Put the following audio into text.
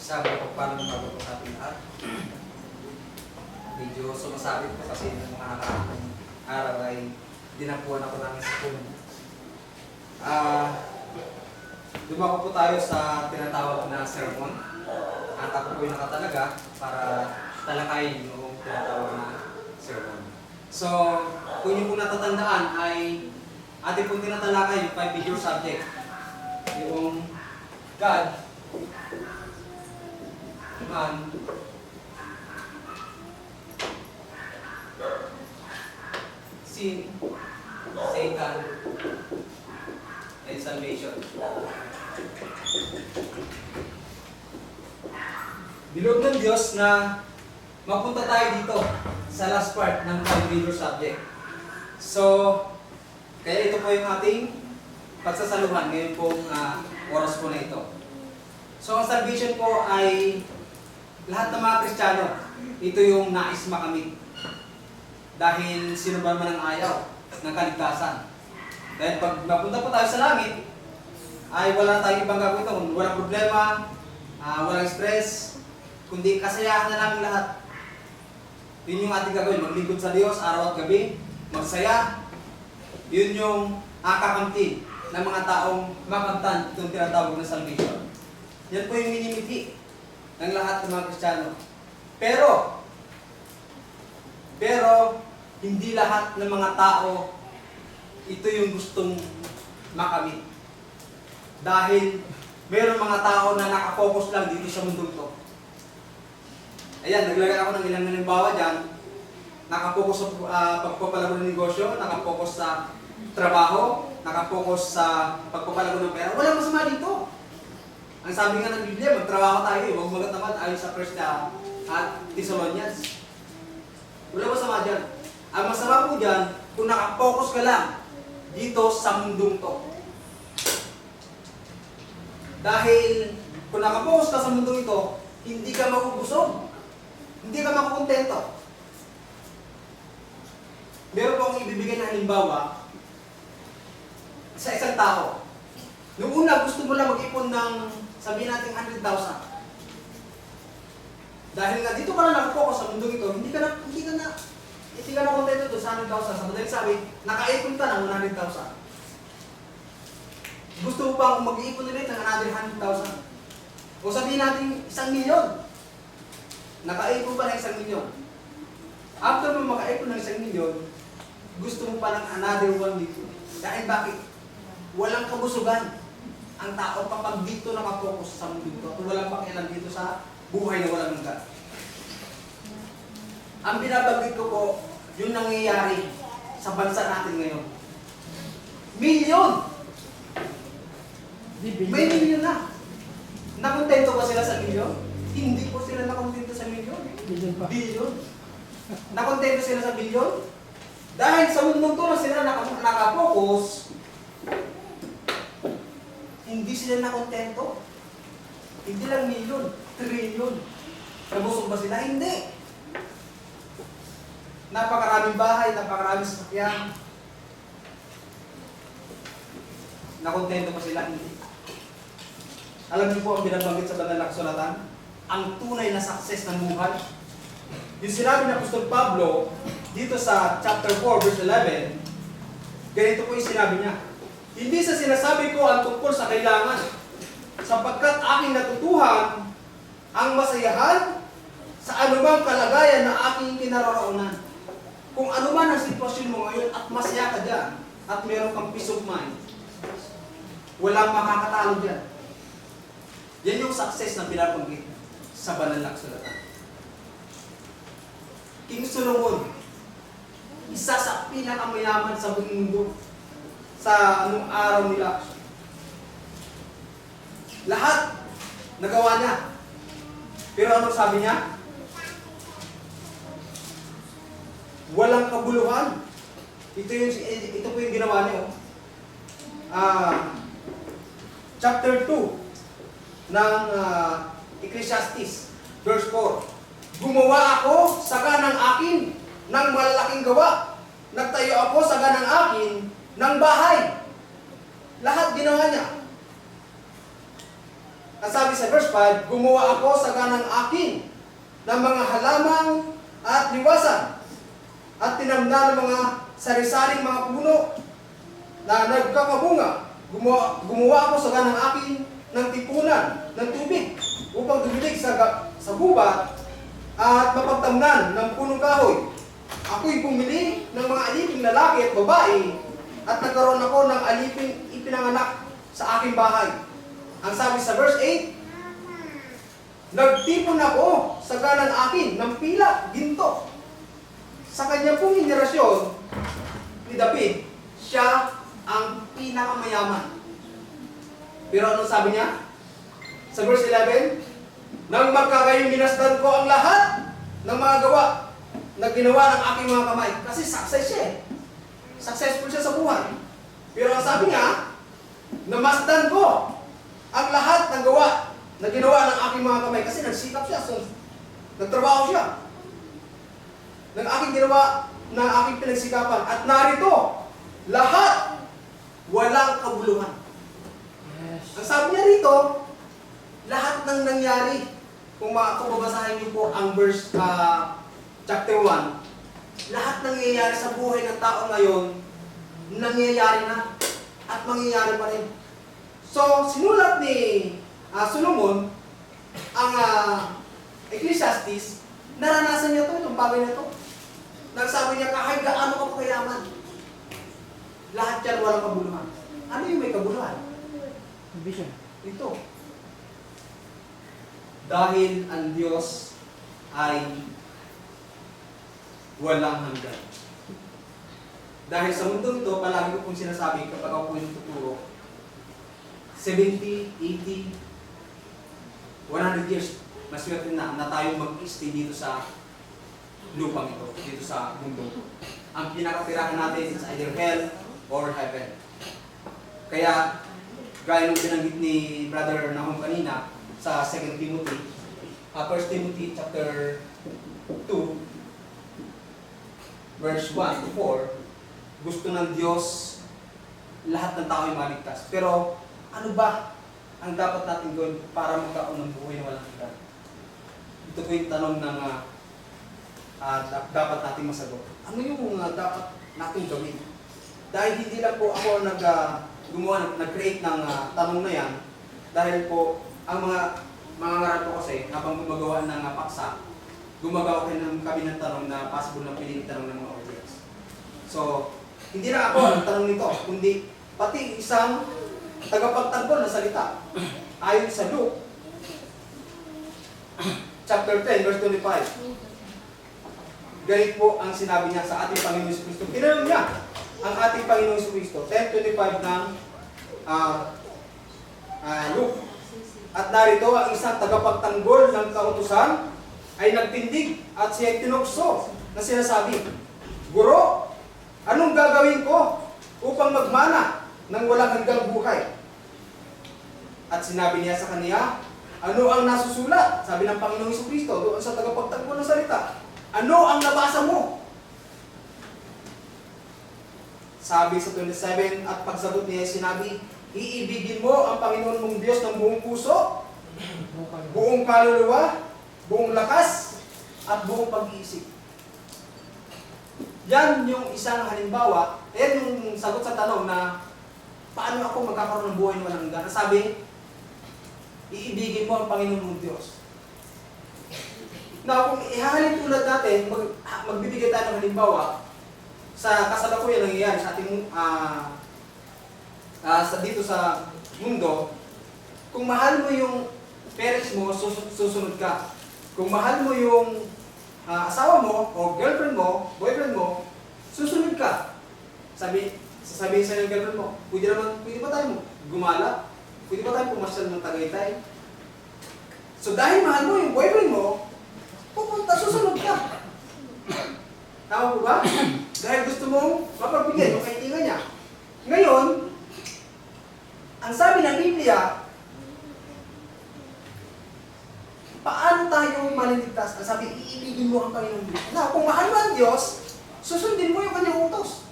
Sabi ko, paano bago ko sa ating lahat? Medyo sumasabit ko kasi ng mga nakakang araw ay dinapuan ako ng isipon. Dumako po tayo sa tinatawag na sermon. At ako po yung nakatalaga para talakayin yung tinatawag na sermon. So, kung yung po natatandaan ay ating pong tinatalakay yung 5 major subject. Yung God, man, sin, Satan, and salvation. Bilog ng Diyos na mapunta tayo dito sa last part ng 5 major subject. So, kaya ito po yung ating pagsasaluhan ngayon pong oras po na ito. So, ang salvation po ay lahat ng mga Kristiyano, ito yung nais makamit. Dahil sino ba naman ang ayaw ng kaligtasan? Dahil pag napunta po tayo sa langit, ay wala tayong ibang gagawin ito. Walang problema, walang stress, kundi kasayahan na lang lahat. Yun yung ating gagawin, maglingkod sa Diyos araw at gabi, magsaya. Yun yung kakamtin ng mga taong makamtan itong tinatawag na salvation. Yan po yung minimiti ng lahat ng mga Kristiyano. Pero, hindi lahat ng mga tao ito yung gustong makamit. Dahil mayroong mga tao na nakapokus lang dito sa mundo ito. Ayan, naglagay ako ng ilang halimbawa dyan. Nakapokus sa pagpapalago ng negosyo, nakapokus sa trabaho, nakapokus sa pagpapalago ng pera. Walang masama dito. Ang sabi nga ng Biblia, magtrabaho tayo, huwag magatamad ayon sa 1 Thessalonians. Wala masama dyan. Ang masama po dyan, kung nakapokus ka lang dito sa mundong to. Dahil kung nakapokus ka sa mundong ito, hindi ka mabubusog. Hindi ka makukontento. Meron po akong ibibigay na halimbawa sa isang tao. Noong una, gusto mo lang mag-ipon ng, sabihin natin, 100,000. Dahil nga dito ka na nakapokus sa mundong ito, hindi ka na kontento doon sa 100,000. Sa madaling sabi, nakaipon ka ng 100,000. Gusto mo pang mag-iipon ulit ng another 100,000. O sabihin natin, 1,000,000. Nakaipon pa ng 1,000,000. After mo makaipon ng 1,000,000, gusto mo pa ng another 1 dito. Dahil bakit? Walang kabusugan ang tao kapag dito nakapokus sa mundo ito at walang pakialam dito sa buhay na walang hanggan. Ang binabanggit ko po, yung nangyayari sa bansa natin ngayon. Milyon! May milyon na. Nakontento ba sila sa milyon? Hindi po sila nakontento sa milyon. Bilyon. Nakontento sila sa bilyon? Dahil sa mundong to na sila nakapokus, hindi sila nakontento. Hindi lang milyon, trilyon. Nabusog ba sila? Hindi. Napakaraming bahay, napakaraming sasakyan. Nakontento ba sila? Hindi. Alam niyo po ang binabanggit sa banal na kasulatan? Ang tunay na success ng buhay. Yung sinabi ng Apostol Pablo dito sa chapter 4 verse 11, ganito po yung sinabi niya. Hindi sa sinasabi ko ang tungkol sa kailangan, sapagkat aking natutuhan ang masayahan sa anumang kalagayan na aking kinaroroonan. Kung anuman ang sitwasyon mo ngayon at masaya ka dyan at meron kang peace of mind, walang makakatalo dyan. Yan yung success na pinabanggit sa banal na kasulatan. King Solomon, isa sa pinakamayaman sa buong mundo sa anong araw nila. Lahat nagawa niya. Pero anong sabi niya? Walang kabuluhan. Ito po yung ginawa niya. Chapter 2 ng Ecclesiastes, verse 4. Gumawa ako sa ganang akin ng malalaking gawa. Nagtayo ako sa ganang akin ng bahay. Lahat ginawa niya. Ang sabi sa verse 5, gumawa ako sa ganang akin ng mga halamang at liwasan at tinamna ng mga sarisaling mga puno na nagkakabunga. Gumawa ako sa ganang akin ng tipunan ng tubig upang dumilig sa gubat at mapagtamnan ng punong kahoy. Ako'y bumili ng mga aliping lalaki at babae at nagkaroon ako ng aliping ipinanganak sa aking bahay. Ang sabi sa verse 8, nagtipon ako sa kanan akin ng pila, ginto. Sa kanya pong henerasyon ni David, siya ang pinakamayaman. Pero anong sabi niya? Sa verse 11, nang magkagayong minasdan ko ang lahat ng mga gawa na ginawa ng aking mga kamay. Kasi success siya eh. Successful siya sa buhay. Pero ang sabi niya, namasdan ko ang lahat ng gawa na ginawa ng aking mga kamay. Kasi nagsikap siya. So, nagtrabaho siya. Ng aking ginawa, ng aking pinagsikapan. At narito, lahat walang kabuluhan. Yes. Ang sabi niya rito, lahat ng nangyari, kung babasahin niyo po ang verse chapter 1, lahat nangyayari sa buhay ng tao ngayon, nangyayari na at mangyayari pa rin. So, sinulat ni Solomon ang Ecclesiastes, naranasan niya ito, itong bagay na ito. Nagsabi niya, kahit gaano ka kayaman, lahat yan walang kabuluhan. Ano yung may kabuluhan? Vision. Ito. Dahil ang Diyos ay walang hanggan. Dahil sa mundo ito, palagi ko pong sinasabi kapag ako po yung tuturo, 70, 80, 100 years, maswerte na tayong mag-stay dito sa lupang ito, dito sa mundo. Ang pinakatirahan natin is either hell or heaven. Kaya, gaya nung binanggit ni Brother Nahum kanina sa 2 Timothy, 1 Timothy chapter 2, verse 1 to 4, gusto ng Diyos lahat ng tao ay maligtas. Pero ano ba ang dapat natin gawin para magkaroon ng buhay na walang hanggan? Ito po yung tanong ng dapat natin masagot. Ano yung dapat natin gawin? Dahil hindi lang po ako nag-create ng tanong na yan, dahil po ang mga ngaral po kasi habang gumagawa ng paksa, gumagawa kami ng tanong na possible na piling tanong ng mga audience. So, hindi na ako ang tanong nito, kundi pati isang tagapagtanggol na salita. Ayon sa Luke, chapter 10, verse 25. Ganit po ang sinabi niya sa ating Panginoon Jesucristo. Tinanong niya ang ating Panginoon Jesucristo, 10:25 ng Luke. At narito ang isang tagapagtanggol ng kautusan ay nagtindig at siya ay tinukso na sinasabi, Guro, anong gagawin ko upang magmana ng walang hanggang buhay? At sinabi niya sa kanya, ano ang nasusulat? Sabi ng Panginoong Jesucristo doon sa tagapagtanggol ng salita. Ano ang nabasa mo? Sabi sa 27, at pagsagot niya sinabi, iibigin mo ang Panginoon mong Diyos ng buong puso, buong kaluluwa, buong lakas, at buong pag-iisip. Yan yung isang halimbawa, yan yung sagot sa tanong na paano ako magkakaroon ng buhay na walang hanggan. Sabi, iibigin mo ang Panginoon mong Diyos. Now, kung ihahalin tulad natin, magbibigay tayo ng halimbawa sa kasalukuyan nangyayari sa ating dito sa mundo, kung mahal mo yung parents mo, susunod ka. Kung mahal mo yung asawa mo, o girlfriend mo, boyfriend mo, susunod ka. Sasabihin sa yung girlfriend mo, pwede ba tayo gumala? Pwede ba tayo pumasyal ng Tagaytay? So dahil mahal mo yung boyfriend mo, susunod ka. Tama po ba? Dahil gusto mong mapagbigay yung kailangan niya. Ngayon, ang sabi ng Biblia, paano tayo maliligtas? Ang sabi, iibigin mo ang Panginoon Diyos. Na, kung mahal mo ang Diyos, susundin mo yung kanyang utos.